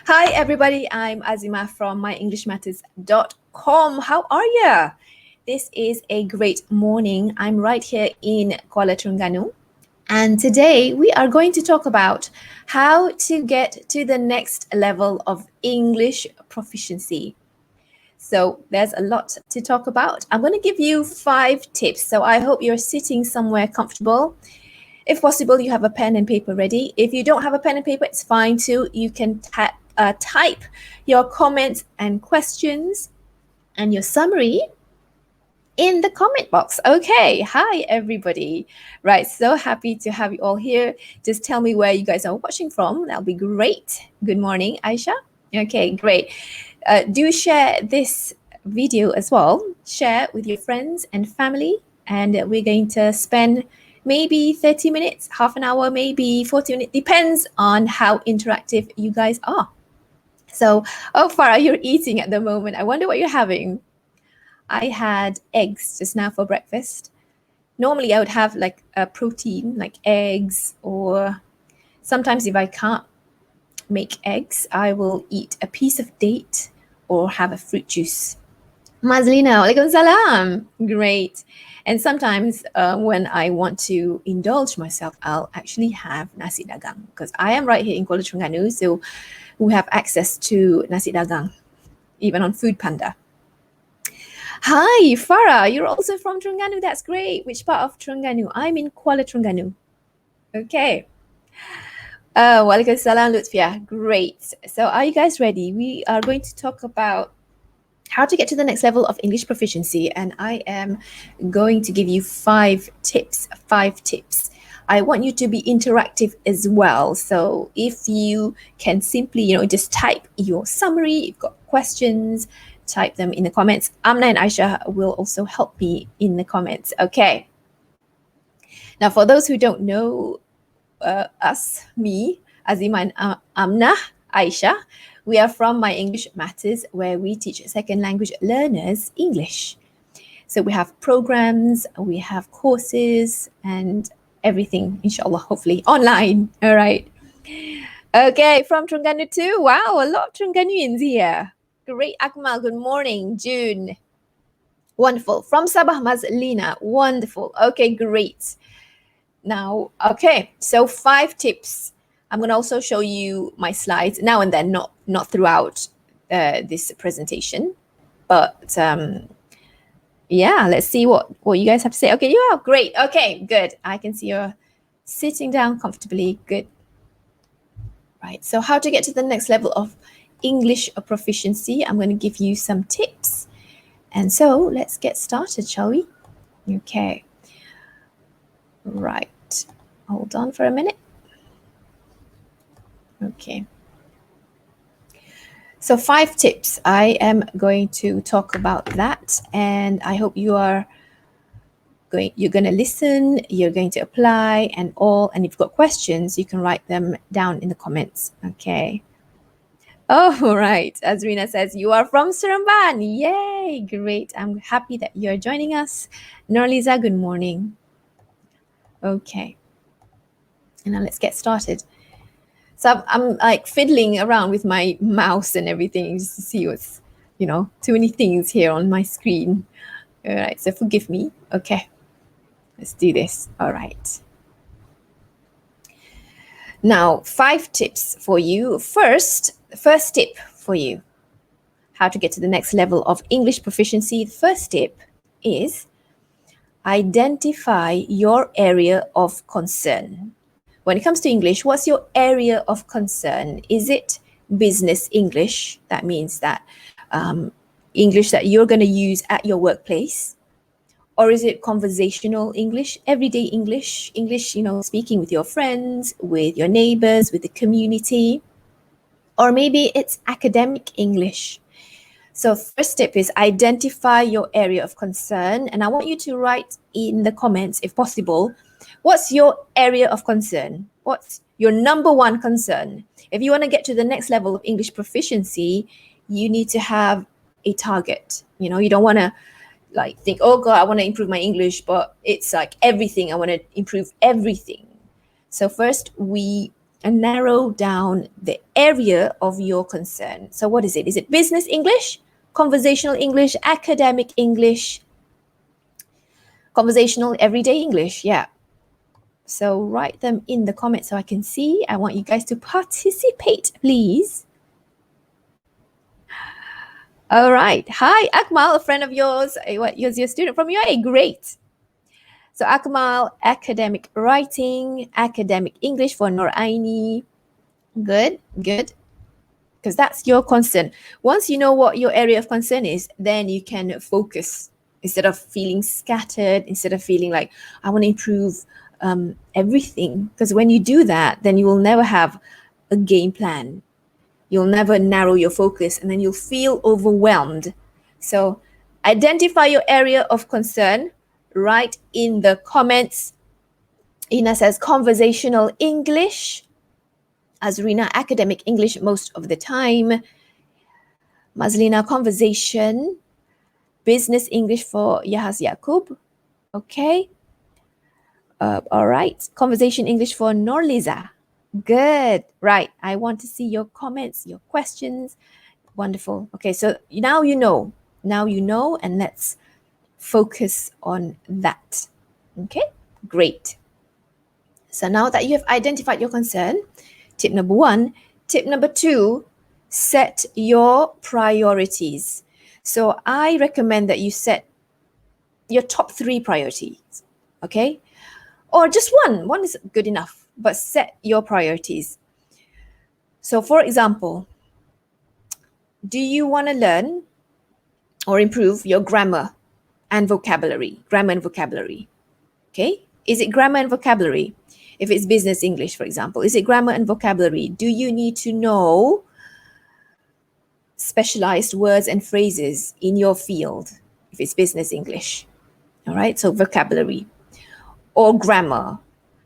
Hi, everybody. I'm Azimah from MyEnglishMatters.com. How are you? This is a great morning. I'm right here in Kuala Terengganu. And today we are going to talk about how to get to the next level of English proficiency. So there's a lot to talk about. I'm going to give you 5 tips. So I hope you're sitting somewhere comfortable. If possible, you have a pen and paper ready. If you don't have a pen and paper, it's fine too. You can type your comments and questions and your summary in the comment box. Okay, hi everybody. Right, so happy to have you all here. Just tell me where you guys are watching from. That'll be great. Good morning, Aisha. Okay, great. Do share this video as well. Share with your friends and family, and we're going to spend maybe 30 minutes, half an hour, maybe 40 minutes, depends on how interactive you guys are. So, oh, Farah, you're eating at the moment. I wonder what you're having. I had eggs just now for breakfast. Normally, I would have like a protein, like eggs, or sometimes if I can't make eggs, I will eat a piece of date or have a fruit juice. Mazlina, alaikum salam. Great. And sometimes when I want to indulge myself, I'll actually have nasi dagang because I am right here in Kuala Terengganu, so we have access to nasi dagang, even on Food Panda. Hi, Farah, you're also from Terengganu. That's great. Which part of Terengganu? I'm in Kuala Terengganu. Okay. Walaikum salam, Lutfia. Great. So are you guys ready? We are going to talk about how to get to the next level of English proficiency, and I am going to give you 5 tips. 5 tips. I want you to be interactive as well. So if you can simply, just type your summary, you've got questions, type them in the comments. Amna and Aisha will also help me in the comments. Okay. Now, for those who don't know me, Azimah and Amna, Aisha, we are from My English Matters, where we teach second language learners English. So we have programs, we have courses, and everything, inshallah, hopefully online. All right. Okay, from Terengganu too. Wow, a lot of Terengganuians here. Great, Akmal. Good morning, June. Wonderful. From Sabah, Mazlina. Wonderful. Okay, great. Now, okay, so 5 tips. I'm going to also show you my slides now and then, not throughout this presentation, but yeah, let's see what you guys have to say. Okay, you are great. Okay, good. I can see you're sitting down comfortably. Good. Right, so how to get to the next level of English proficiency. I'm going to give you some tips. And so let's get started, shall we? Okay. Right. Hold on for a minute. Okay. So 5 tips. I am going to talk about that, and I hope you're going to listen, you're going to apply and all, and if you've got questions, you can write them down in the comments. Okay. Oh, right. As Rina says, you are from Seremban. Yay, great. I'm happy that you're joining us. Norliza, good morning. Okay. And now let's get started. So I'm like fiddling around with my mouse and everything just to see what's, too many things here on my screen. All right, so forgive me. Okay, let's do this. All right. Now, 5 tips for you. First tip for you, how to get to the next level of English proficiency. The first tip is identify your area of concern. When it comes to English, what's your area of concern? Is it business English? That means that English that you're going to use at your workplace. Or is it conversational English, everyday English, speaking with your friends, with your neighbors, with the community? Or maybe it's academic English. So first tip is identify your area of concern. And I want you to write in the comments, if possible, what's your area of concern? What's your number one concern? If you want to get to the next level of English proficiency, you need to have a target. You don't want to think, oh God, I want to improve my English, but it's like everything. I want to improve everything. So first, we and narrow down the area of your concern. So what is it? Is it business English, conversational English, academic English, conversational everyday English? Yeah. So write them in the comments so I can see. I want you guys to participate, please. All right. Hi, Akmal, a friend of yours. What, you're your student from UAE? Great. So Akmal, academic writing, academic English for Noraini. Good, good. Because that's your concern. Once you know what your area of concern is, then you can focus instead of feeling scattered, instead of feeling like, I want to improve everything. Because when you do that, then you will never have a game plan. You'll never narrow your focus, and then you'll feel overwhelmed. So identify your area of concern. Write in the comments. Ina says conversational English. Azrina, academic English most of the time. Mazlina, conversation. Business English for Yahas Yaqub. Okay. All right. Conversation English for Norliza. Good. Right. I want to see your comments, your questions. Wonderful. Okay. So now you know. Now you know, and let's focus on that. Okay. Great. So now that you have identified your concern, tip number 1. Tip number 2, set your priorities. So I recommend that you set your top 3 priorities, okay? Or just one. One is good enough, but set your priorities. So for example, do you want to learn or improve your grammar and vocabulary? Grammar and vocabulary, okay? Is it grammar and vocabulary? If it's business English, for example, is it grammar and vocabulary? Do you need to know specialized words and phrases in your field? If it's business English, all right? So vocabulary or grammar.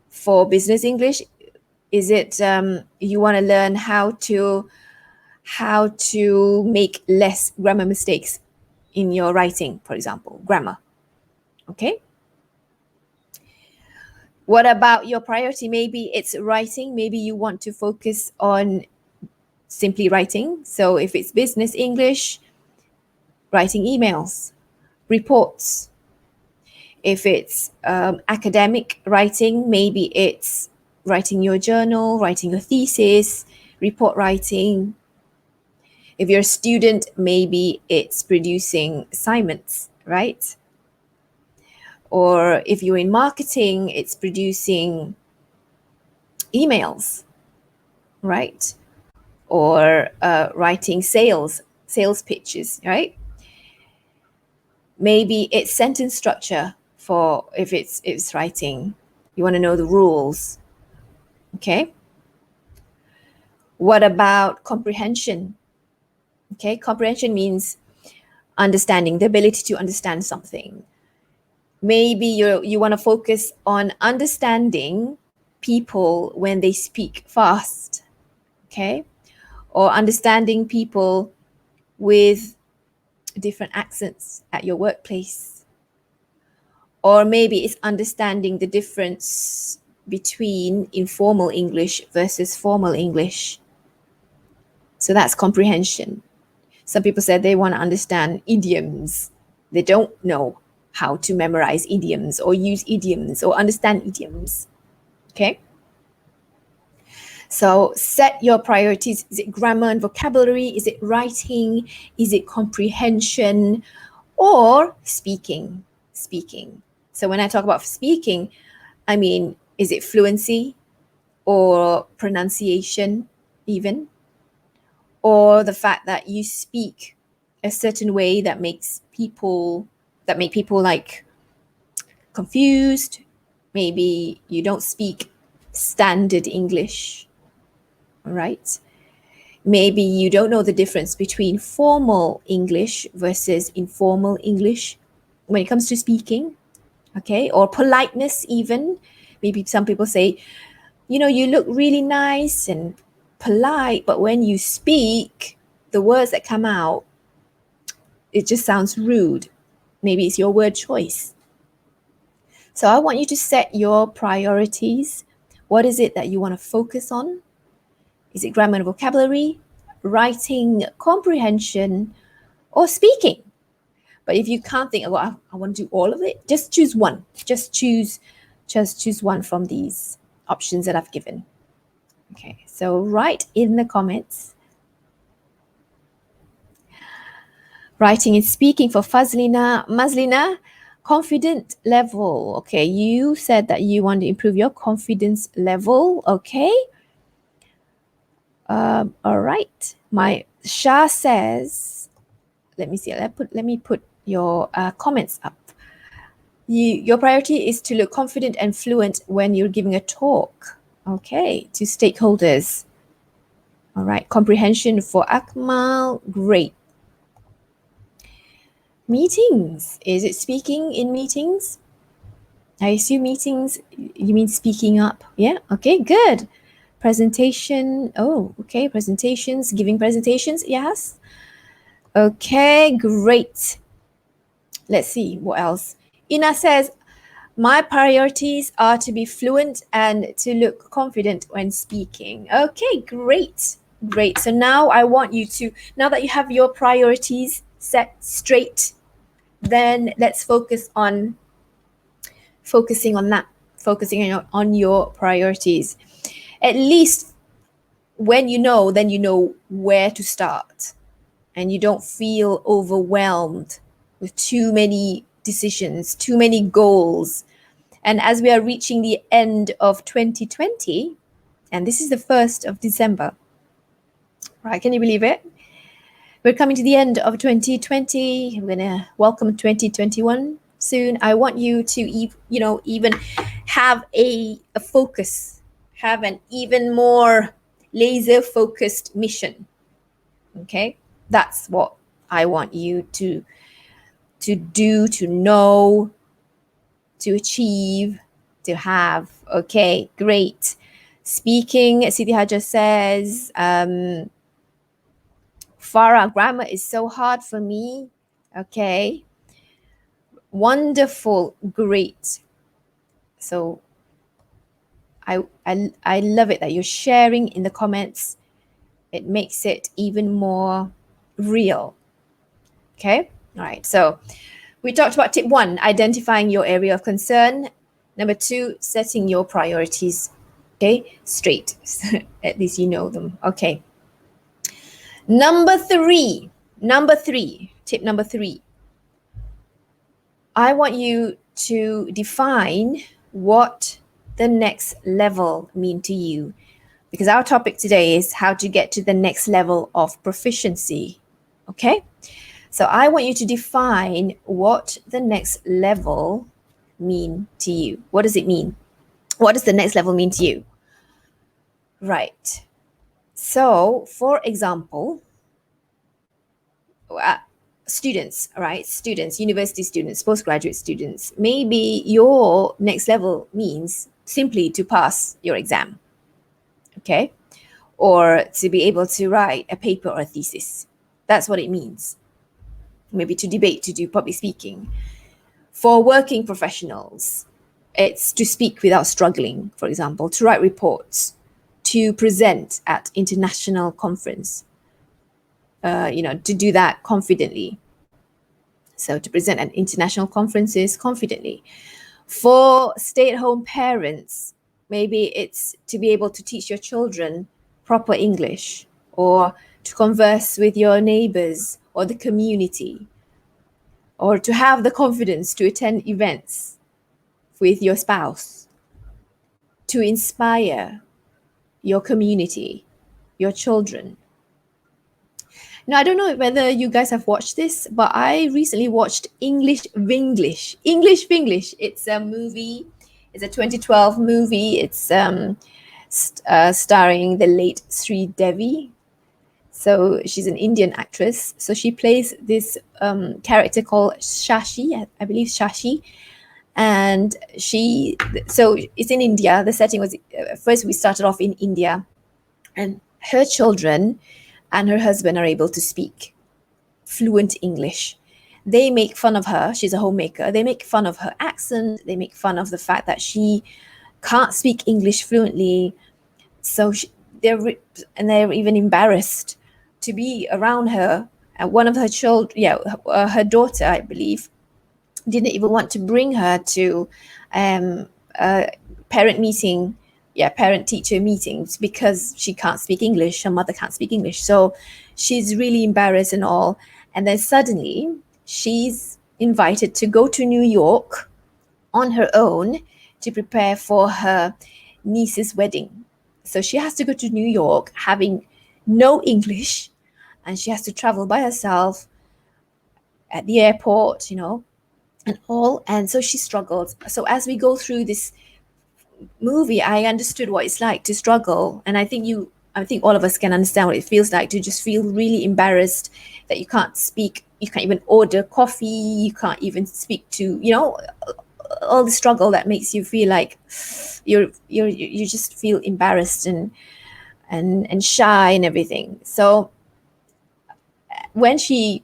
For business English, is it you want to learn how to make less grammar mistakes in your writing, for example, grammar, okay? What about your priority? Maybe it's writing. Maybe you want to focus on simply writing. So if it's business English, writing emails, reports. If it's academic writing, maybe it's writing your journal, writing your thesis, report writing. If you're a student, maybe it's producing assignments, right? Or if you're in marketing, it's producing emails, right? Or writing sales pitches, right? Maybe it's sentence structure for if it's writing. You want to know the rules, okay? What about comprehension? Okay, comprehension means understanding, the ability to understand something. Maybe you want to focus on understanding people when they speak fast, okay? Or understanding people with different accents at your workplace. Or maybe it's understanding the difference between informal English versus formal English. So that's comprehension. Some people said they want to understand idioms. They don't know how to memorize idioms or use idioms or understand idioms. Okay? So set your priorities. Is it grammar and vocabulary? Is it writing? Is it comprehension? Or speaking? Speaking. So when I talk about speaking, I mean, is it fluency or pronunciation even? Or the fact that you speak a certain way that make people like confused. Maybe you don't speak standard English, right? Maybe you don't know the difference between formal English versus informal English when it comes to speaking, okay? Or politeness even. Maybe some people say, you know, you look really nice and polite, but when you speak, the words that come out, it just sounds rude. Maybe it's your word choice. So I want you to set your priorities. What is it that you want to focus on? Is it grammar and vocabulary, writing, comprehension, or speaking? But if you can't think, well, I want to do all of it, just choose one. Just choose one from these options that I've given. Okay, so write in the comments. Writing and speaking for Fazlina. Mazlina, confident level. Okay, you said that you want to improve your confidence level. Okay. All right. My Shah says, let me see. Let me put your comments up. Your priority is to look confident and fluent when you're giving a talk. Okay, to stakeholders. All right, comprehension for Akmal. Great. Meetings. Is it speaking in meetings? I assume meetings, you mean speaking up. Yeah, okay, good. Presentation. Oh, okay, presentations, giving presentations. Yes. Okay, great. Let's see what else. Ina says, my priorities are to be fluent and to look confident when speaking. Okay, great. Great. So now I want you to, now that you have your priorities set straight, then let's focusing on that, focusing on your priorities. At least when you know, then you know where to start and you don't feel overwhelmed with too many decisions, too many goals. And as we are reaching the end of 2020, and this is the 1st of December, right? Can you believe it? We're coming to the end of 2020. We're gonna welcome 2021 soon. I want you to, even have a focus, have an even more laser-focused mission. Okay, that's what I want you to do, to know, to achieve, to have. Okay, great. Speaking, Siti Haja says, Farah, grammar is so hard for me. Okay. Wonderful. Great. So I love it that you're sharing in the comments. It makes it even more real. Okay. All right. So we talked about tip 1, identifying your area of concern. Number 2, setting your priorities. Okay. Straight. At least you know them. Okay. Number three, tip number 3. I want you to define what the next level mean to you, because our topic today is how to get to the next level of proficiency. Okay? So I want you to define what the next level mean to you. What does it mean? What does the next level mean to you? Right. So, for example, students, right? Students, university students, postgraduate students. Maybe your next level means simply to pass your exam, okay? Or to be able to write a paper or a thesis. That's what it means. Maybe to debate, to do public speaking. For working professionals, it's to speak without struggling, for example, to write reports, to present at international conference, to do that confidently. So to present at international conferences confidently. For stay-at-home parents, maybe it's to be able to teach your children proper English, or to converse with your neighbors or the community, or to have the confidence to attend events with your spouse, to inspire your community, your children. Now, I don't know whether you guys have watched this, but I recently watched English Vinglish. English Vinglish. It's a movie. It's a 2012 movie. It's starring the late Sri Devi. So she's an Indian actress. So she plays this character called Shashi, I believe Shashi. And so it's in India. The setting was, first we started off in India, and her children and her husband are able to speak fluent English. They make fun of her. She's a homemaker. They make fun of her accent. They make fun of the fact that she can't speak English fluently. So they're even embarrassed to be around her. And one of her children, her daughter, I believe, didn't even want to bring her to a parent meeting, parent teacher meetings, because she can't speak English. Her mother can't speak English. So she's really embarrassed and all. And then suddenly she's invited to go to New York on her own to prepare for her niece's wedding. So she has to go to New York having no English, and she has to travel by herself at the airport, and all. And so she struggled. So as we go through this movie, I understood what it's like to struggle. And I think all of us can understand what it feels like to just feel really embarrassed that you can't speak, you can't even order coffee, you can't even speak to, all the struggle that makes you feel like you just feel embarrassed and shy and everything. So when she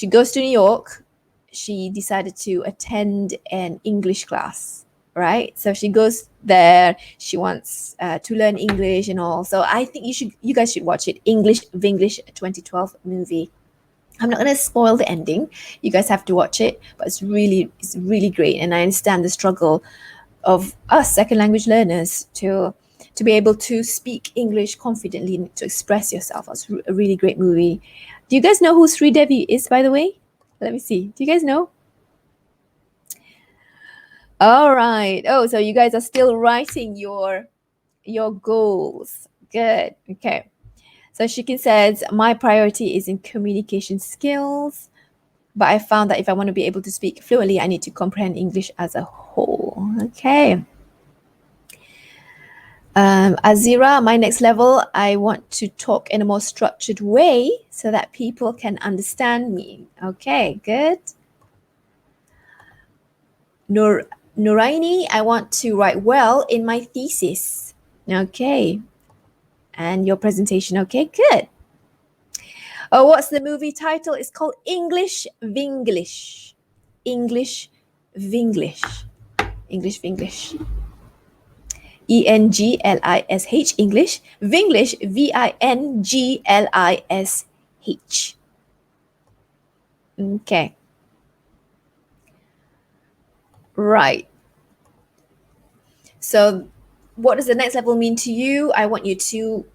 goes to New York, she decided to attend an English class, right? So she goes there. She wants to learn English and all. So I think you guys should watch it. English Vinglish 2012 movie. I'm not going to spoil the ending. You guys have to watch it, but it's really great. And I understand the struggle of us second language learners to be able to speak English confidently and to express yourself. It's a really great movie. Do you guys know who Sri Devi is, by the way? Let me see. Do you guys know? All right. Oh, so you guys are still writing your goals. Good. Okay. So Shikin says, my priority is in communication skills, but I found that if I want to be able to speak fluently, I need to comprehend English as a whole. Okay. Azira, my next level, I want to talk in a more structured way so that people can understand me. Okay, good. Nuraini, I want to write well in my thesis. Okay. And your presentation. Okay, good. Oh, what's the movie title? It's called English Vinglish. English Vinglish. English Vinglish. English, English, Vinglish, Vinglish. Okay. Right. So what does the next level mean to you? I want you to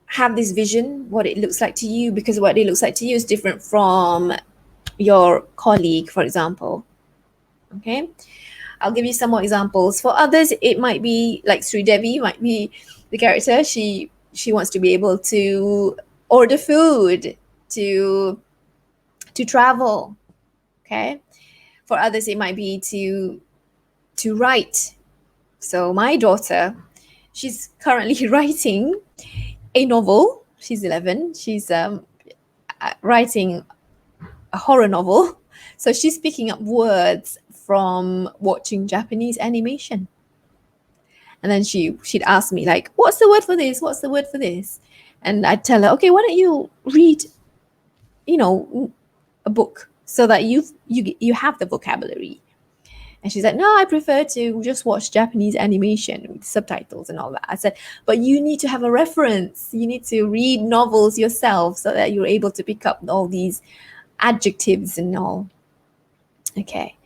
have this vision, what it looks like to you, because what it looks like to you is different from your colleague, for example. Okay. I'll give you some more examples. For others, it might be like Sri Devi, might be the character. She wants to be able to order food, to travel. Okay. For others, it might be to write. So my daughter, she's currently writing a novel. She's 11. She's writing a horror novel. So she's picking up words from watching Japanese animation. And then she'd ask me, like, what's the word for this? What's the word for this? And I'd tell her, okay, why don't you read, a book so that you have the vocabulary. And she's like, no, I prefer to just watch Japanese animation with subtitles and all that. I said, but you need to have a reference. You need to read novels yourself so that you're able to pick up all these adjectives and all. Okay.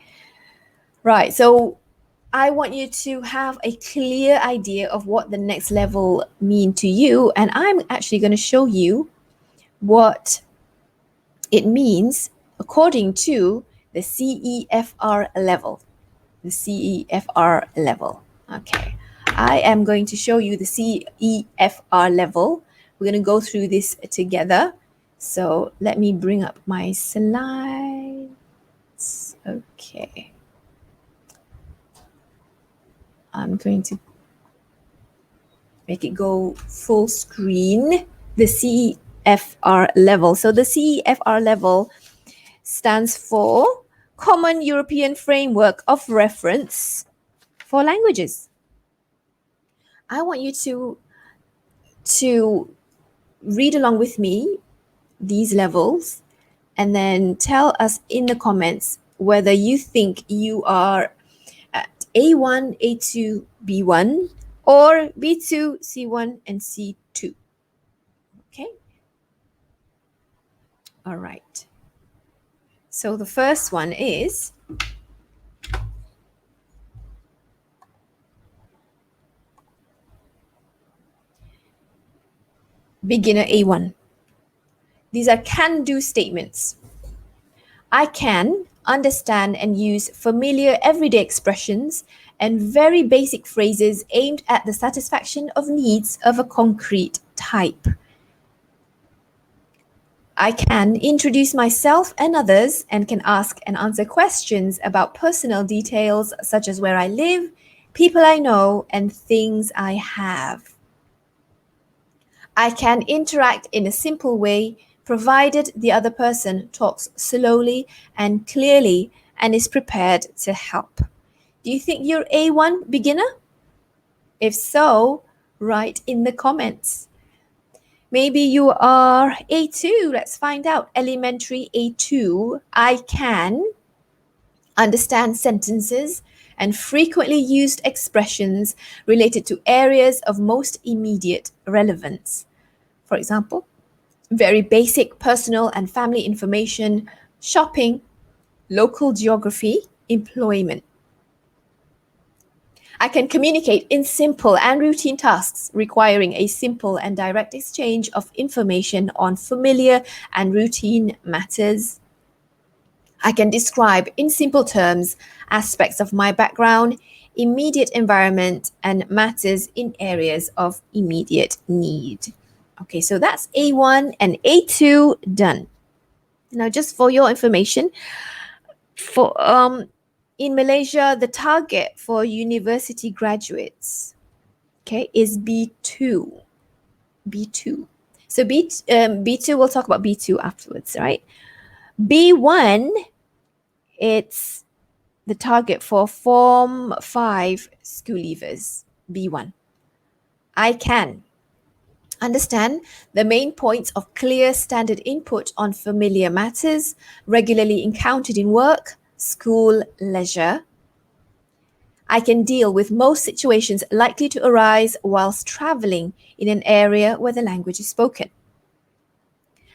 Right. So I want you to have a clear idea of what the next level mean to you. And I'm actually going to show you what it means according to the CEFR level. The CEFR level. Okay. I am going to show you the CEFR level. We're going to go through this together. So let me bring up my slides. Okay. I'm going to make it go full screen. The CEFR level. So the CEFR level stands for Common European Framework of Reference for Languages. I want you to read along with me these levels and then tell us in the comments whether you think you are at A1, A2, B1, or B2, C1, and C2. Okay? All right. So the first one is beginner A1. These are can-do statements. I can understand and use familiar everyday expressions and very basic phrases aimed at the satisfaction of needs of a concrete type. I can introduce myself and others and can ask and answer questions about personal details such as where I live, people I know, and things I have. I can interact in a simple way provided the other person talks slowly and clearly and is prepared to help. Do you think you're A1 beginner? If so, write in the comments. Maybe you are A2. Let's find out. Elementary A2. I can understand sentences and frequently used expressions related to areas of most immediate relevance. For example, very basic personal and family information, shopping, local geography, employment. I can communicate in simple and routine tasks requiring a simple and direct exchange of information on familiar and routine matters. I can describe in simple terms aspects of my background, immediate environment, and matters in areas of immediate need. Okay, so that's A1 and A2 done. Now, just for your information, in Malaysia, the target for university graduates, okay, is B2. B2. So B2, we'll talk about B2 afterwards, right? B1, it's the target for Form 5 school leavers. B1. I can understand the main points of clear standard input on familiar matters regularly encountered in work, school, leisure. I can deal with most situations likely to arise whilst traveling in an area where the language is spoken.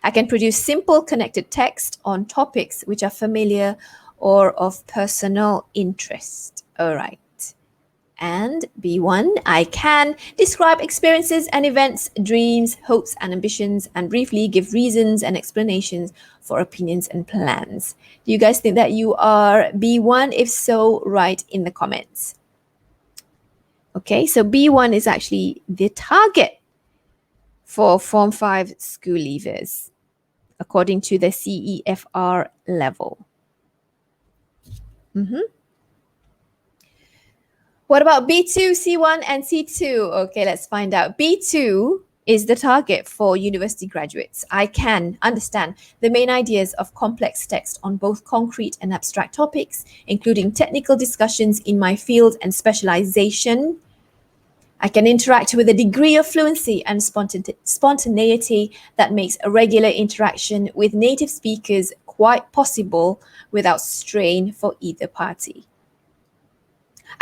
I can produce simple connected text on topics which are familiar or of personal interest. All right. And B1, I can describe experiences and events, dreams, hopes, and ambitions, and briefly give reasons and explanations for opinions and plans. Do you guys think that you are B1? If so, write in the comments. Okay, so B1 is actually the target for Form 5 school leavers, according to the CEFR level. What about B2, C1, and C2? Okay, let's find out. B2 is the target for university graduates. I can understand the main ideas of complex text on both concrete and abstract topics, including technical discussions in my field and specialization. I can interact with a degree of fluency and spontaneity that makes a regular interaction with native speakers quite possible without strain for either party.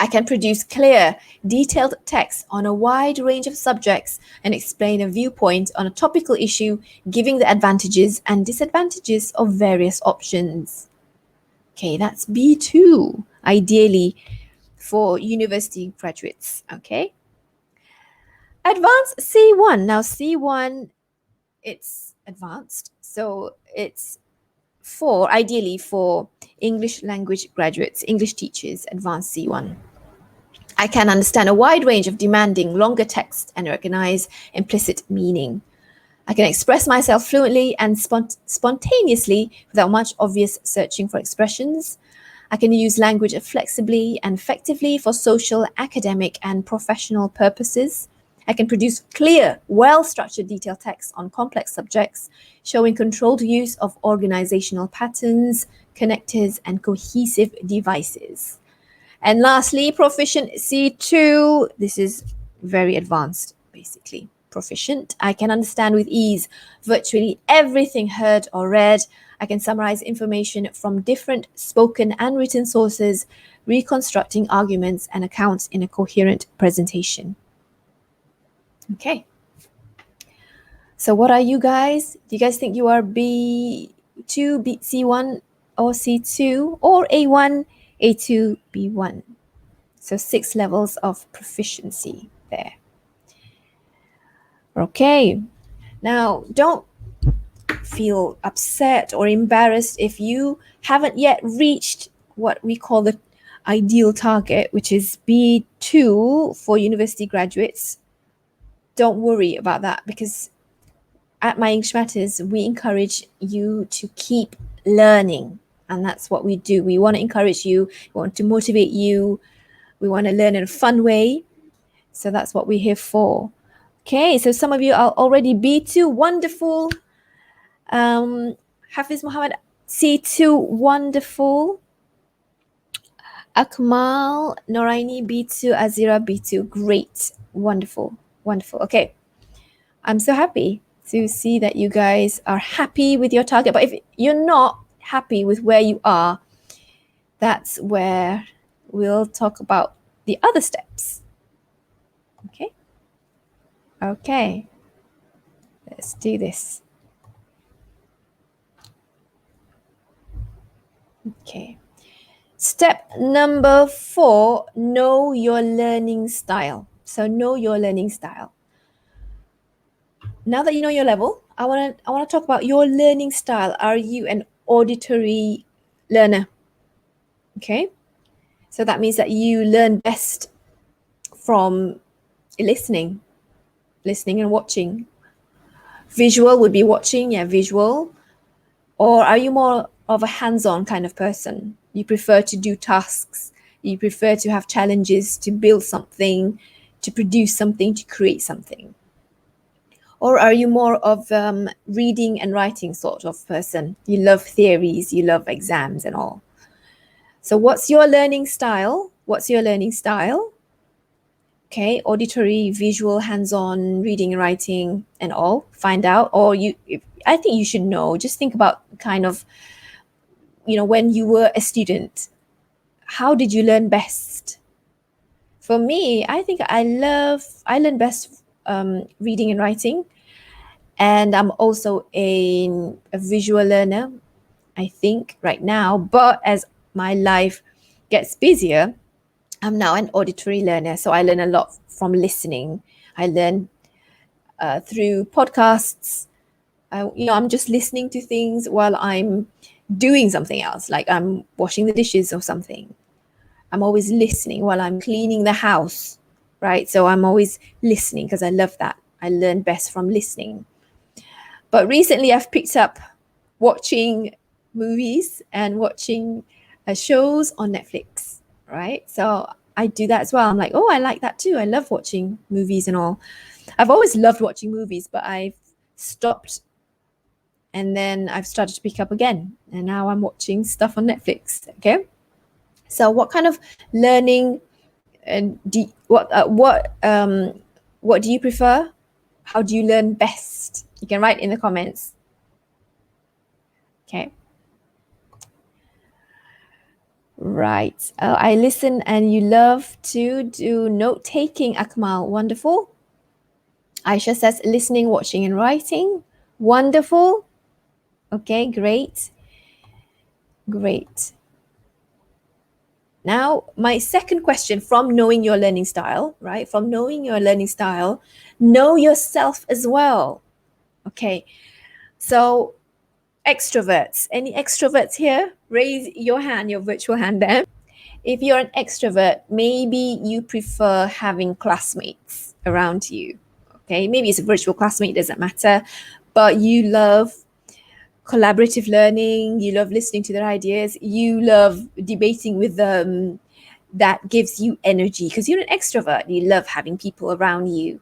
I can produce clear, detailed text on a wide range of subjects and explain a viewpoint on a topical issue, giving the advantages and disadvantages of various options. Okay, that's B2, ideally for university graduates, okay? Advanced C1. Now C1, it's advanced, so it's ideally for English language graduates, English teachers, advanced C1. I can understand a wide range of demanding longer text and recognize implicit meaning. I can express myself fluently and spontaneously without much obvious searching for expressions. I can use language flexibly and effectively for social, academic, and professional purposes. I can produce clear, well-structured detailed text on complex subjects, showing controlled use of organizational patterns, connectors, and cohesive devices. And lastly, proficient C2. This is very advanced, basically. Proficient. I can understand with ease virtually everything heard or read. I can summarize information from different spoken and written sources, reconstructing arguments and accounts in a coherent presentation. Okay. So what are you guys? Do you guys think you are B2, C1, or C2, or A1, A2, B1? So 6 levels of proficiency there. Okay. Now, don't feel upset or embarrassed if you haven't yet reached what we call the ideal target, which is B2 for university graduates. Don't worry about that, because at My English Matters, we encourage you to keep learning. And that's what we do. We want to encourage you, we want to motivate you, we want to learn in a fun way. So that's what we're here for. Okay, so some of you are already B2, wonderful. Hafiz Muhammad, C2, wonderful. Akmal, Noraini, B2, Azira, B2, great, wonderful, wonderful. Okay, I'm so happy to see that you guys are happy with your target. But if you're not happy with where you are, that's where we'll talk about the other steps. Okay? Okay. Let's do this. Okay. Step number 4, know your learning style. So know your learning style. Now that you know your level, I want to talk about your learning style. Are you an auditory learner? Okay. So that means that you learn best from listening and watching. Visual would be watching, yeah, visual. Or are you more of a hands-on kind of person? You prefer to do tasks, you prefer to have challenges, to build something, to produce something, to create something. Or are you more of reading and writing sort of person? You love theories, you love exams and all. So what's your learning style? What's your learning style? Okay, auditory, visual, hands-on, reading and writing and all. Find out. Or I think you should know. Just think about kind of, when you were a student, how did you learn best? For me, I think I learn best reading and writing. And I'm also a visual learner, I think, right now. But as my life gets busier, I'm now an auditory learner. So I learn a lot from listening. I learn through podcasts. I'm just listening to things while I'm doing something else, like I'm washing the dishes or something. I'm always listening while I'm cleaning the house, right? So I'm always listening because I love that. I learn best from listening. But recently I've picked up watching movies and watching shows on Netflix, right? So I do that as well. I'm like, oh, I like that too. I love watching movies and all. I've always loved watching movies, but I've stopped and then I've started to pick up again. And now I'm watching stuff on Netflix, okay? So what kind of learning and what do you prefer? How do you learn best? You can write in the comments. Okay. Right. I listen and you love to do note-taking, Akmal. Wonderful. Aisha says listening, watching, and writing. Wonderful. Okay, great. Great. Now, my second question from knowing your learning style, right? From knowing your learning style, know yourself as well. Okay. So extroverts, any extroverts here? Raise your hand, your virtual hand there. If you're an extrovert, maybe you prefer having classmates around you. Okay, maybe it's a virtual classmate, doesn't matter, but you love collaborative learning, you love listening to their ideas, you love debating with them. That gives you energy because you're an extrovert. You love having people around you.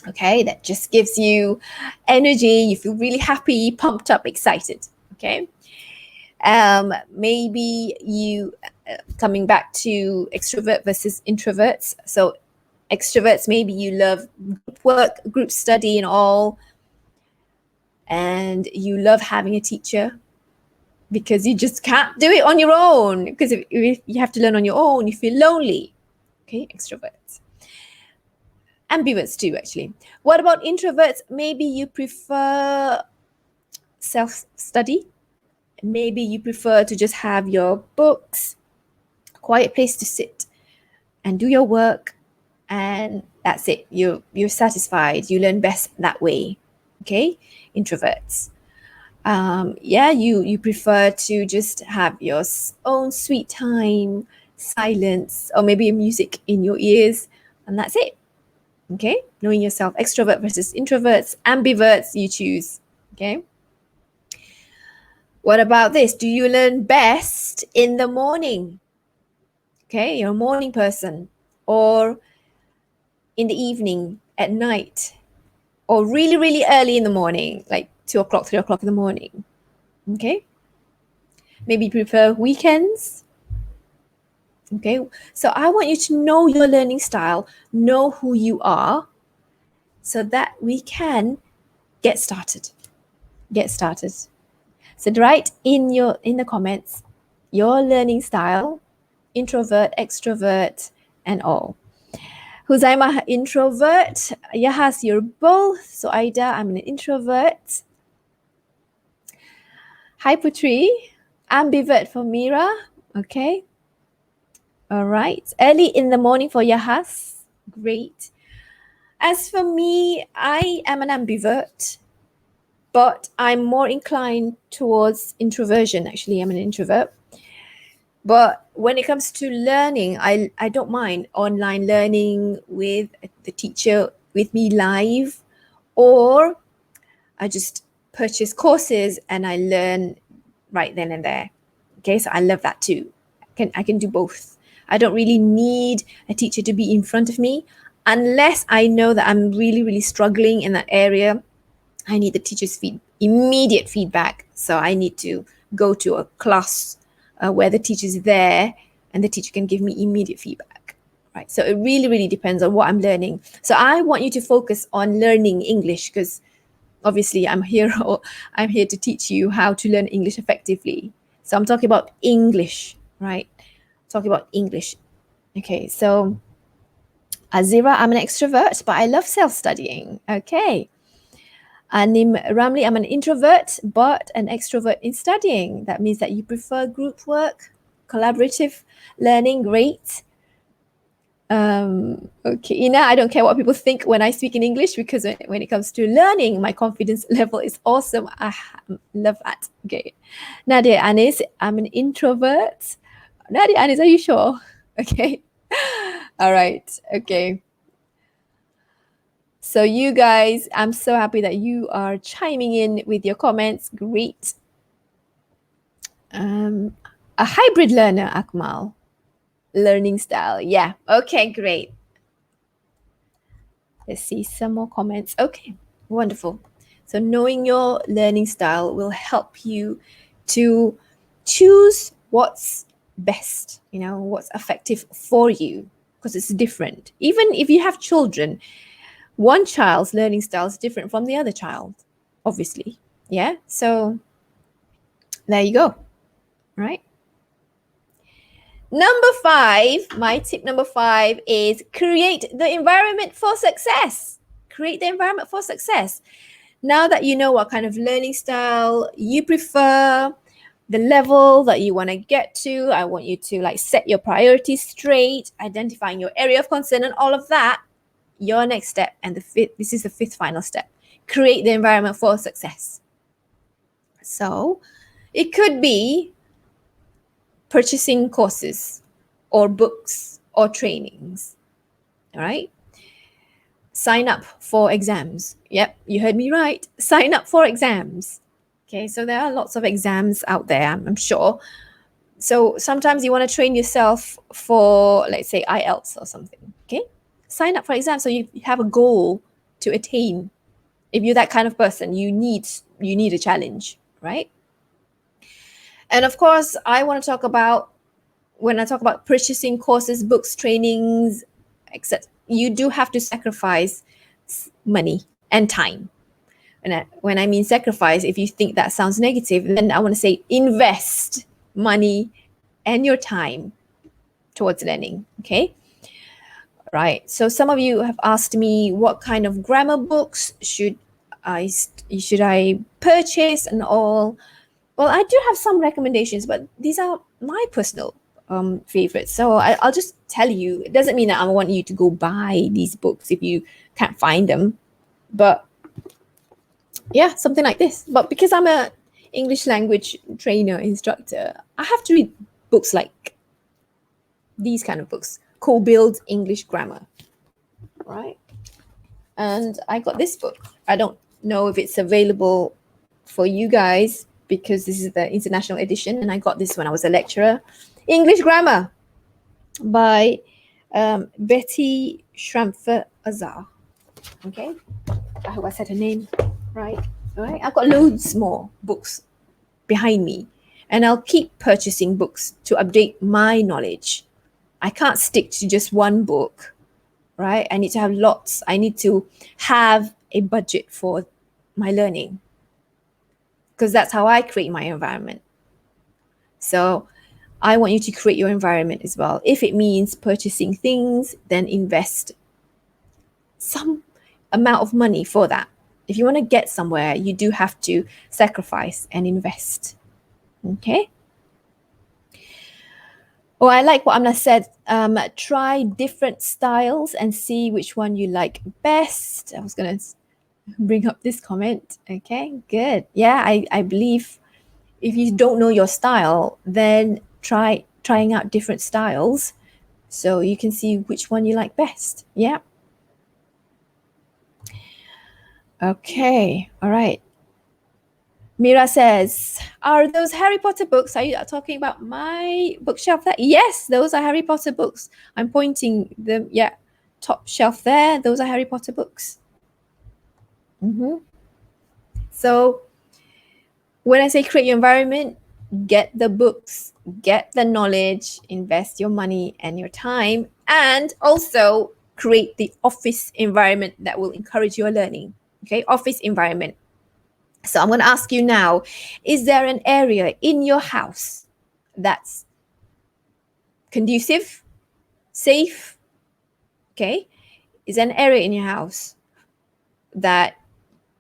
Okay, that just gives you energy. You feel really happy, pumped up, excited. Okay. Maybe you coming back to extrovert versus introverts. So extroverts, maybe you love group work, group study and all, and you love having a teacher. because you just can't do it on your own. Because if you have to learn on your own, you feel lonely. Okay, extroverts. Ambiverts too, actually. What about introverts? Maybe you prefer self-study. Maybe you prefer to just have your books, a quiet place to sit and do your work, and that's it. You're satisfied. You learn best that way. Okay, introverts. You prefer to just have your own sweet time, silence, or maybe music in your ears, and that's it. Okay, knowing yourself. Extrovert versus introverts. Ambiverts, you choose. Okay. What about this? Do you learn best in the morning? Okay, you're a morning person, or in the evening, at night, or really, really early in the morning, like 2 o'clock, 3 o'clock in the morning. Okay. Maybe you prefer weekends. Okay, so I want you to know your learning style, know who you are, so that we can get started. Get started. So write in the comments your learning style, introvert, extrovert, and all. Huzaimah, introvert. Yahas, you're both. So Aida, I'm an introvert. Hi Putri, ambivert for Mira. Okay. All right. Early in the morning for Yahas. Great. As for me, I am an ambivert, but I'm more inclined towards introversion. Actually, I'm an introvert. But when it comes to learning, I don't mind online learning with the teacher with me live, or I just purchase courses and I learn right then and there. Okay, so I love that too. I can do both. I don't really need a teacher to be in front of me unless I know that I'm really, really struggling in that area. I need the teacher's immediate feedback. So I need to go to a class where the teacher's there and the teacher can give me immediate feedback. Right. So it really, really depends on what I'm learning. So I want you to focus on learning English, because obviously I'm here to teach you how to learn English effectively. So I'm talking about English, right? Talking about English. Okay, so Azira, I'm an extrovert, but I love self-studying. Okay. Anim Ramli, I'm an introvert, but an extrovert in studying. That means that you prefer group work, collaborative learning. Great. Okay, Ina, I don't care what people think when I speak in English, because when it comes to learning, my confidence level is awesome. I love that. Okay. Nadia Anis, I'm an introvert. Nadia Anis, are you sure? Okay. All right. Okay. So you guys, I'm so happy that you are chiming in with your comments. Great. A hybrid learner, Akmal. Learning style. Yeah. Okay, great. Let's see some more comments. Okay, wonderful. So knowing your learning style will help you to choose what's best, what's effective for you, because it's different. Even if you have children, one child's learning style is different from the other child, obviously. Yeah, so there you go, right? Number 5, my tip number 5 is create the environment for success. Create the environment for success. Now that you know what kind of learning style you prefer, the level that you want to get to, I want you to set your priorities straight, identifying your area of concern and all of that. Your next step, and this is the 5th final step, create the environment for success. So it could be purchasing courses or books or trainings. All right. Sign up for exams. Yep, you heard me right. Sign up for exams. Okay, so there are lots of exams out there, I'm sure. So sometimes you want to train yourself for, let's say, IELTS or something. Okay, sign up for exams so you have a goal to attain. If you're that kind of person, you need a challenge, right? And of course, when I talk about purchasing courses, books, trainings, etc., you do have to sacrifice money and time. And when I mean sacrifice, if you think that sounds negative, then I want to say invest money and your time towards learning. Okay. Right. So some of you have asked me what kind of grammar books should I purchase and all. Well, I do have some recommendations, but these are my personal favorites. So I'll just tell you. It doesn't mean that I want you to go buy these books if you can't find them. But yeah, something like this. But because I'm a English language trainer, instructor, I have to read books like these kind of books. Co-build English grammar, right? And I got this book. I don't know if it's available for you guys because this is the international edition, and I got this when I was a lecturer. English Grammar by Betty Schrampfer Azar. Okay, I hope I said her name right. All right, I've got loads more books behind me, and I'll keep purchasing books to update my knowledge. I can't stick to just one book, right? I need to have lots. I need to have a budget for my learning because that's how I create my environment. So I want you to create your environment as well. If it means purchasing things, then invest some amount of money for that. If you want to get somewhere, you do have to sacrifice and invest. Okay? Oh, I like what Amna said. Try different styles and see which one you like best. I was going to bring up this comment. Okay, good. Yeah, I believe if you don't know your style, then trying out different styles so you can see which one you like best. Yeah. Okay, all right. Mira says, are those Harry Potter books? Are you talking about my bookshelf there? Yes, those are Harry Potter books. I'm pointing them, yeah, top shelf there. Those are Harry Potter books. So when I say create your environment, get the books, get the knowledge, invest your money and your time, and also create the office environment that will encourage your learning. Okay, office environment. So I'm going to ask you now, is there an area in your house that's conducive, safe? Okay. Is there an area in your house that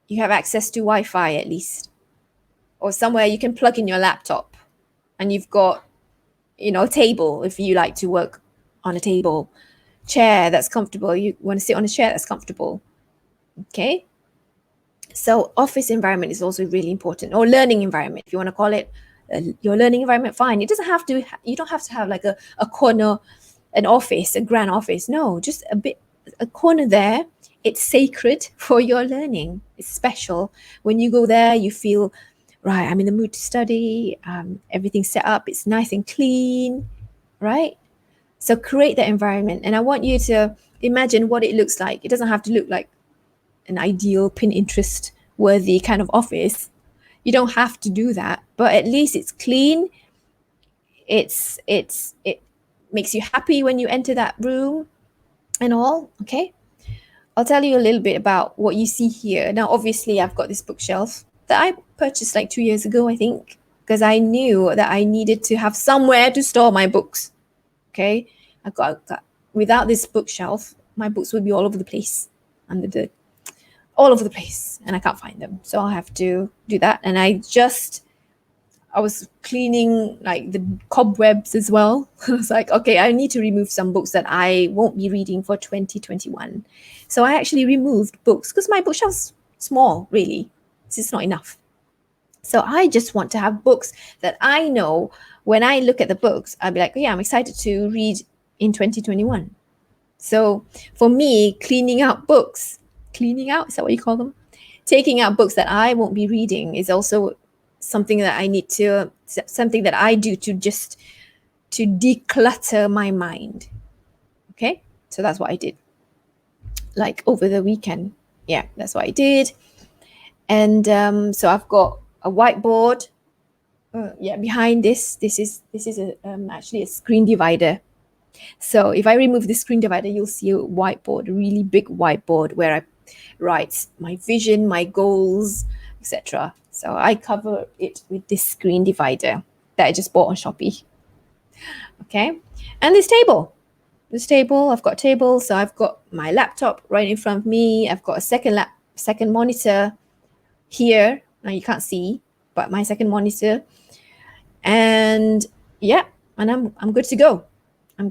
you have access to Wi-Fi at least? Or somewhere you can plug in your laptop and you've got, a table if you like to work on a table, chair that's comfortable. You want to sit on a chair that's comfortable. Okay. So office environment is also really important, or learning environment, if you want to call it your learning environment, fine. It doesn't have to, you don't have to have like a corner, an office, a grand office. No, just a corner there. It's sacred for your learning. It's special. When you go there, you feel, right, I'm in the mood to study. Everything's set up. It's nice and clean, right? So create that environment. And I want you to imagine what it looks like. It doesn't have to look like an ideal Pinterest worthy kind of office. You don't have to do that, but at least it's clean. It makes you happy when you enter that room and all. Okay, I'll tell you a little bit about what you see here. Now, obviously, I've got this bookshelf that I purchased like 2 years ago, I think, because I knew that I needed to have somewhere to store my books. Okay, I got without this bookshelf, my books would be all over the place, all over the place, and I can't find them. So I have to do that. And I was cleaning like the cobwebs as well. I was like, okay, I need to remove some books that I won't be reading for 2021. So I actually removed books because my bookshelf's small, really. It's not enough. So I just want to have books that I know when I look at the books, I'll be like, oh, yeah, I'm excited to read in 2021. So for me, cleaning out, is that what you call them? Taking out books that I won't be reading is also something that I do to declutter my mind. Okay, so that's what I did. Like over the weekend, yeah, that's what I did. And so I've got a whiteboard. Behind this is actually a screen divider. So if I remove the screen divider, you'll see a whiteboard, a really big whiteboard where I write my vision, my goals, etc. So I cover it with this screen divider that I just bought on Shopee. Okay, and this table, I've got a table, so I've got my laptop right in front of me. I've got a second monitor here. Now you can't see, but my second monitor, and yeah, and I'm good to go. I'm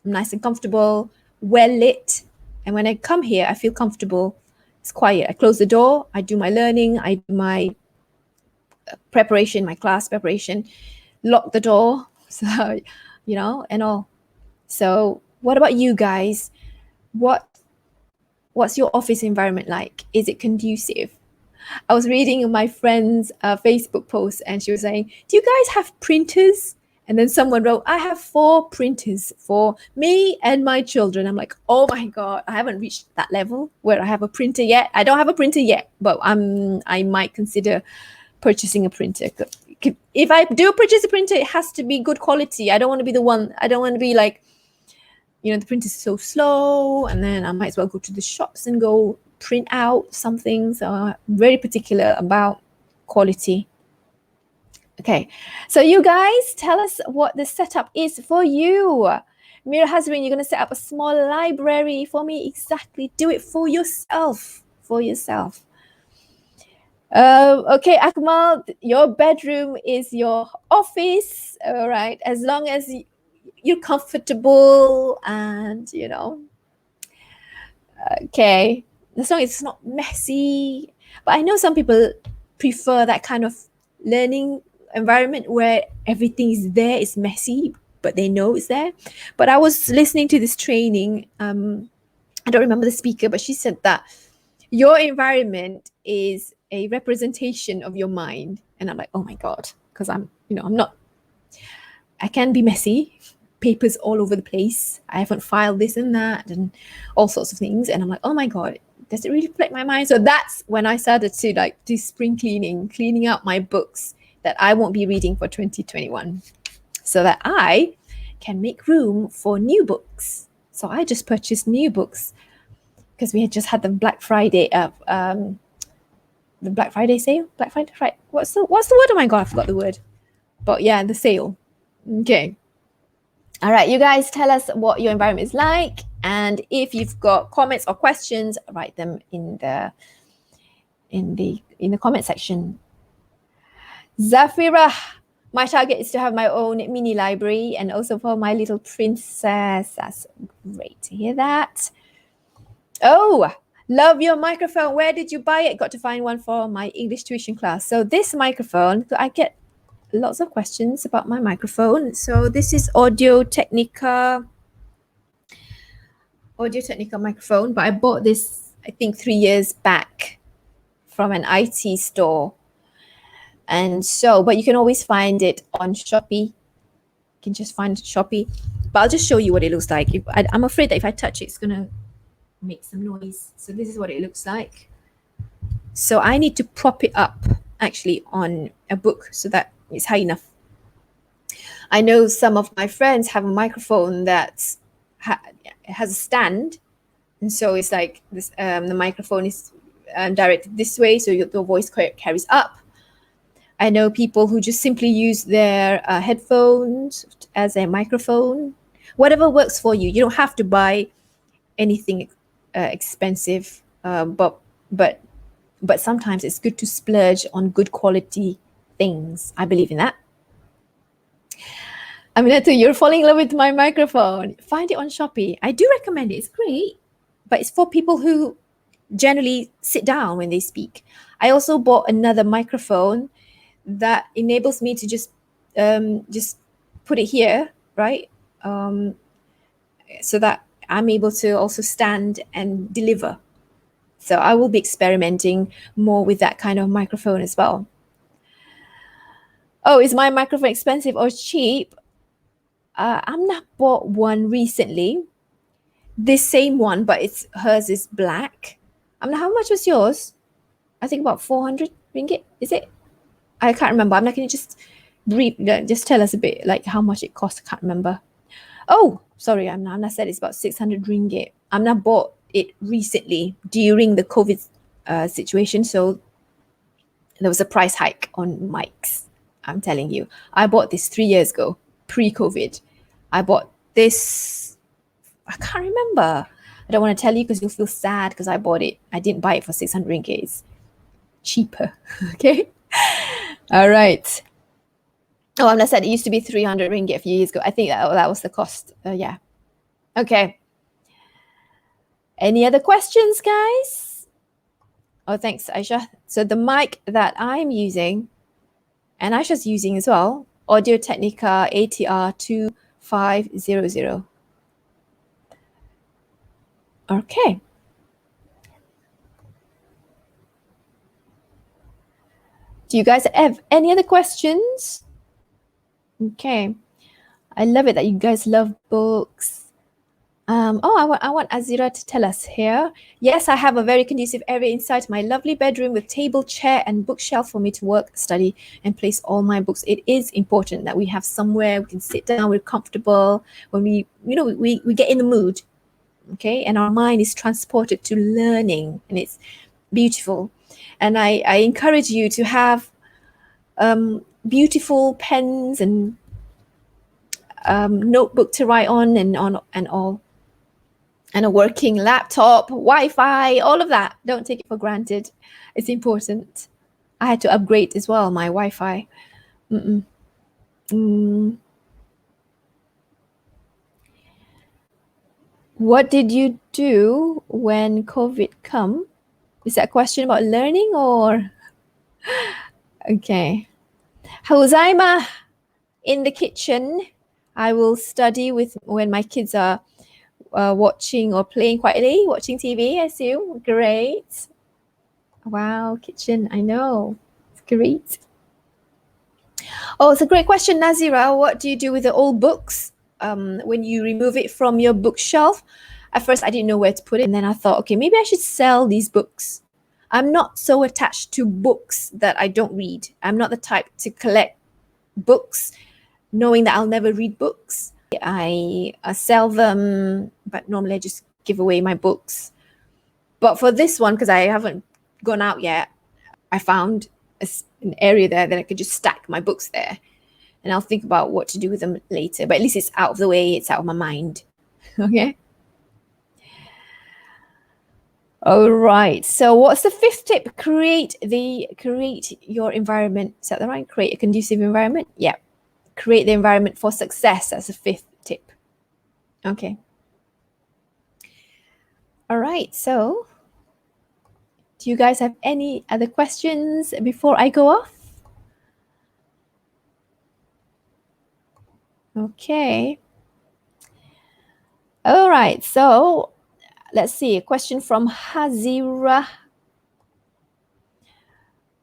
nice and comfortable, well lit, and when I come here, I feel comfortable. It's quiet. I close the door. I do my learning. I do my preparation, my class preparation. Lock the door. So, and all. So, what about you guys? What's your office environment like? Is it conducive? I was reading my friend's Facebook post, and she was saying, do you guys have printers? And then someone wrote, I have 4 printers for me and my children. I'm like, oh my God, I haven't reached that level where I have a printer yet. I don't have a printer yet, but I might consider purchasing a printer. If I do purchase a printer, it has to be good quality. I don't want to be like, the print is so slow, and then I might as well go to the shops and go print out something. So I'm very particular about quality. Okay, so you guys tell us what the setup is for you. Mira Hazrin, you're going to set up a small library for me. Exactly. Do it for yourself. Okay, Akmal, your bedroom is your office. All right. As long as you're comfortable and, okay. As long as it's not messy. But I know some people prefer that kind of learning environment where everything is there, it's messy, but they know it's there. But I was listening to this training. I don't remember the speaker, but she said that your environment is a representation of your mind. And I'm like, oh my God, because I can be messy, papers all over the place. I haven't filed this and that and all sorts of things. And I'm like, oh my God, does it really reflect my mind? So that's when I started to do spring cleaning out my books that I won't be reading for 2021, so that I can make room for new books. So I just purchased new books because we had just had the Black Friday sale. Black Friday, right? What's the word? Oh my God, I forgot the word. But yeah, the sale. Okay. All right, you guys tell us what your environment is like, and if you've got comments or questions, write them in the comment section. Zafira, my target is to have my own mini library and also for my little princess. That's great to hear that. Oh, love your microphone. Where did you buy it? Got to find one for my English tuition class. So this microphone, I get lots of questions about my microphone. So this is Audio Technica microphone, but I bought this, I think 3 years back from an IT store. And so, but you can always find it on Shopee. You can just find Shopee. But I'll just show you what it looks like. I'm afraid that if I touch it, it's going to make some noise. So this is what it looks like. So I need to prop it up actually on a book so that it's high enough. I know some of my friends have a microphone that has a stand. And so it's like this, the microphone is directed this way, so your voice carries up. I know people who just simply use their headphones as a microphone. Whatever works for you. You don't have to buy anything expensive, but sometimes it's good to splurge on good quality things. I believe in that. Aminata, you're falling in love with my microphone. Find it on Shopee. I do recommend it. It's great, but it's for people who generally sit down when they speak. I also bought another microphone that enables me to just put it here, right? So that I'm able to also stand and deliver. So I will be experimenting more with that kind of microphone as well. Oh, is my microphone expensive or cheap? I'm not bought one recently. This same one, but hers is black. How much was yours? I think about 400 ringgit. Is it? I can't remember. I'm not going to just tell us a bit like how much it cost. I can't remember. Oh, sorry. I'm not said it's about 600 ringgit. I'm not bought it recently during the COVID situation. So there was a price hike on mics. I'm telling you, I bought this 3 years ago, pre-COVID. I bought this, I can't remember. I don't want to tell you because you'll feel sad because I bought it. I didn't buy it for 600 ringgit. It's cheaper. Okay. All right. Oh, I'm not said it used to be 300 ringgit a few years ago. I think that was the cost. Yeah. Okay. Any other questions, guys? Oh, thanks, Aisha. So the mic that I'm using, and Aisha's using as well, Audio Technica ATR 2500. Okay. Do you guys have any other questions? Okay. I love it that you guys love books. I want Azira to tell us here. Yes, I have a very conducive area inside my lovely bedroom with table, chair, and bookshelf for me to work, study, and place all my books. It is important that we have somewhere we can sit down, we're comfortable, when we get in the mood, okay? And our mind is transported to learning, and it's beautiful. And I encourage you to have beautiful pens and notebook to write on and all. And a working laptop, Wi-Fi, all of that. Don't take it for granted. It's important. I had to upgrade as well, my Wi-Fi. What did you do when COVID come? Is that a question about learning or? Okay. Huzaima in the kitchen. I will study when my kids are watching or playing quietly, watching TV, I assume. Great. Wow, kitchen, I know. It's great. Oh, it's a great question, Nazira. What do you do with the old books when you remove it from your bookshelf? At first, I didn't know where to put it. And then I thought, okay, maybe I should sell these books. I'm not so attached to books that I don't read. I'm not the type to collect books knowing that I'll never read books. I sell them, but normally I just give away my books. But for this one, because I haven't gone out yet, I found an area there that I could just stack my books there. And I'll think about what to do with them later. But at least it's out of the way, it's out of my mind. Okay? All right. So what's the fifth tip? Create your environment. Is that the right? Create a conducive environment? Yeah. Create the environment for success. That's the fifth tip. Okay. All right. So do you guys have any other questions before I go off? Okay. All right. So let's see. A question from Hazira.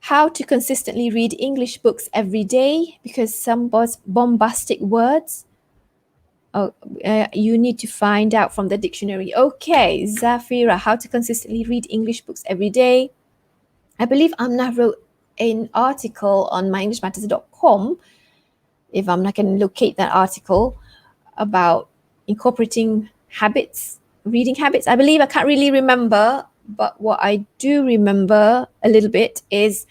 How to consistently read English books every day, because some bombastic words you need to find out from the dictionary. Okay, Zafira, how to consistently read English books every day. I believe Amna wrote an article on myenglishmatters.com, if I can locate that article, about incorporating habits, reading habits. I believe, I can't really remember, but what I do remember a little bit is,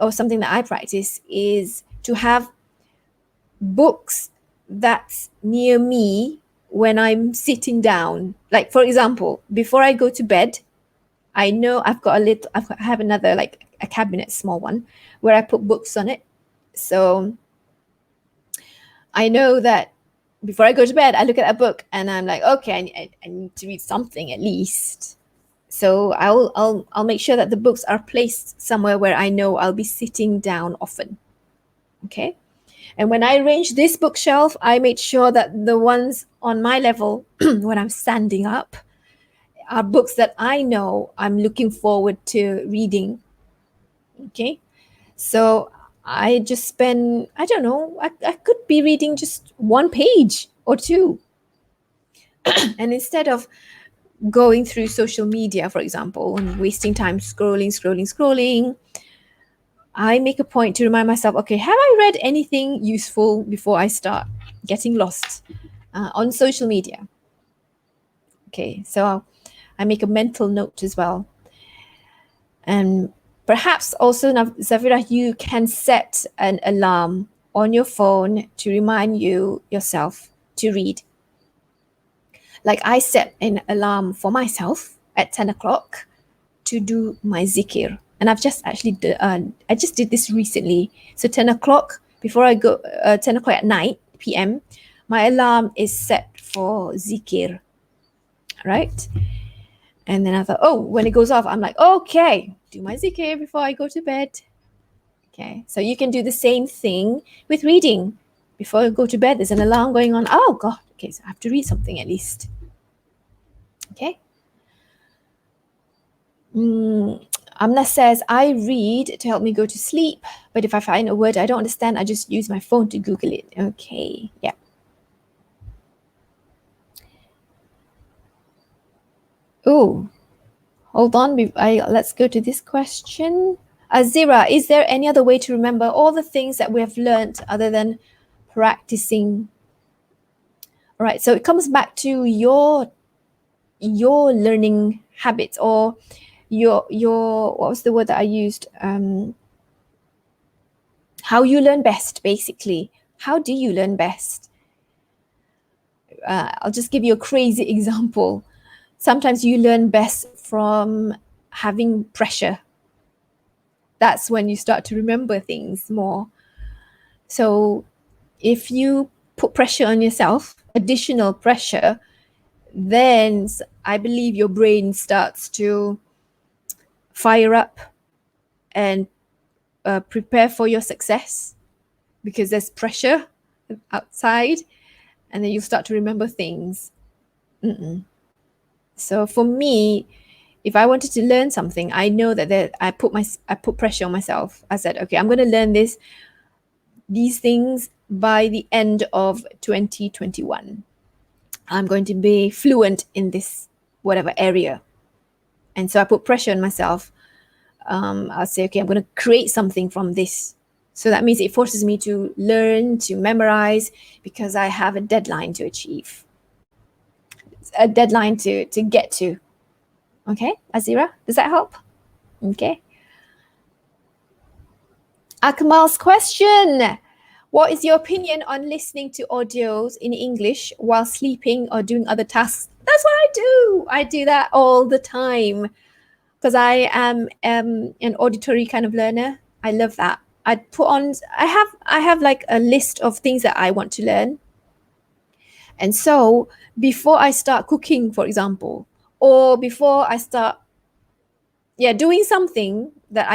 or something that I practice, is to have books that's near me when I'm sitting down. Like, for example, before I go to bed, I know I have another, like a cabinet, small one, where I put books on it. So I know that before I go to bed, I look at a book and I'm like, okay, I need to read something at least. So I'll make sure that the books are placed somewhere where I know I'll be sitting down often. Okay. And when I arrange this bookshelf, I made sure that the ones on my level, when I'm standing up, are books that I know I'm looking forward to reading. Okay. So I just spend, I don't know, I could be reading just one page or two. And instead of going through social media, for example, and wasting time scrolling, I make a point to remind myself, okay, have I read anything useful before I start getting lost on social media? Okay, so I make a mental note as well. And perhaps also, Zafira, you can set an alarm on your phone to remind yourself to read. Like I set an alarm for myself at 10 o'clock to do my zikir. And I've just actually, I just did this recently. So 10 o'clock, before I go, 10 o'clock at night, PM, my alarm is set for zikir, right? And then I thought, oh, when it goes off, I'm like, okay, do my zikir before I go to bed. Okay, so you can do the same thing with reading. Before you go to bed, there's an alarm going on. Oh, God, okay, so I have to read something at least. Okay. Amna says, I read to help me go to sleep, but if I find a word I don't understand, I just use my phone to Google it. Okay, yeah. Oh, hold on. Let's go to this question. Azira, is there any other way to remember all the things that we have learned other than practicing? All right, so it comes back to your learning habits, or your what was the word that I used? How you learn best, basically. How do you learn best? I'll just give you a crazy example. Sometimes you learn best from having pressure. That's when you start to remember things more. So if you put pressure on yourself, additional pressure, then I believe your brain starts to fire up and prepare for your success, because there's pressure outside, and then you start to remember things. So for me, if I wanted to learn something, I know that I put pressure on myself. I said, okay, I'm going to learn these things by the end of 2021. I'm going to be fluent in this whatever area. And so I put pressure on myself. I'll say, okay, I'm going to create something from this. So that means it forces me to learn, to memorize, because I have a deadline to achieve, a deadline to get to. Okay, Azira, does that help? Okay. Akmal's question. What is your opinion on listening to audios in English while sleeping or doing other tasks? That's what I do. I do that all the time because I am an auditory kind of learner. I love that. I have like a list of things that I want to learn. And so before I start cooking, for example, or before I start doing something that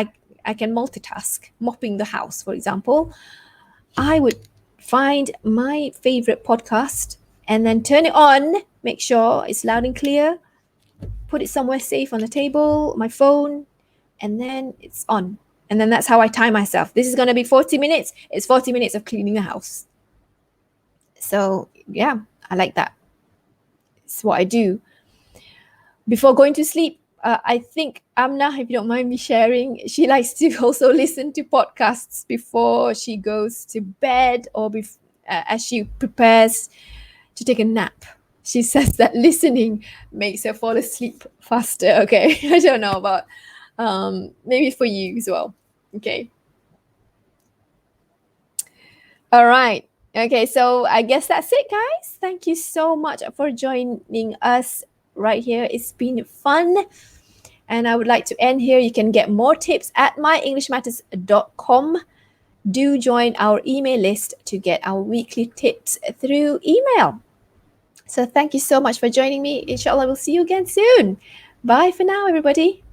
I can multitask, mopping the house, for example, I would find my favorite podcast and then turn it on, make sure it's loud and clear, put it somewhere safe on the table, my phone, and then it's on. And then that's how I time myself. This is going to be 40 minutes. It's 40 minutes of cleaning the house. So yeah, I like that. It's what I do. Before going to sleep, I think Amna, if you don't mind me sharing, she likes to also listen to podcasts before she goes to bed or as she prepares to take a nap. She says that listening makes her fall asleep faster. Okay, I don't know about maybe for you as well. Okay. All right. Okay, so I guess that's it, guys. Thank you so much for joining us right here. It's been fun. And I would like to end here. You can get more tips at myenglishmatters.com. Do join our email list to get our weekly tips through email. So thank you so much for joining me. Inshallah, we'll see you again soon. Bye for now, everybody.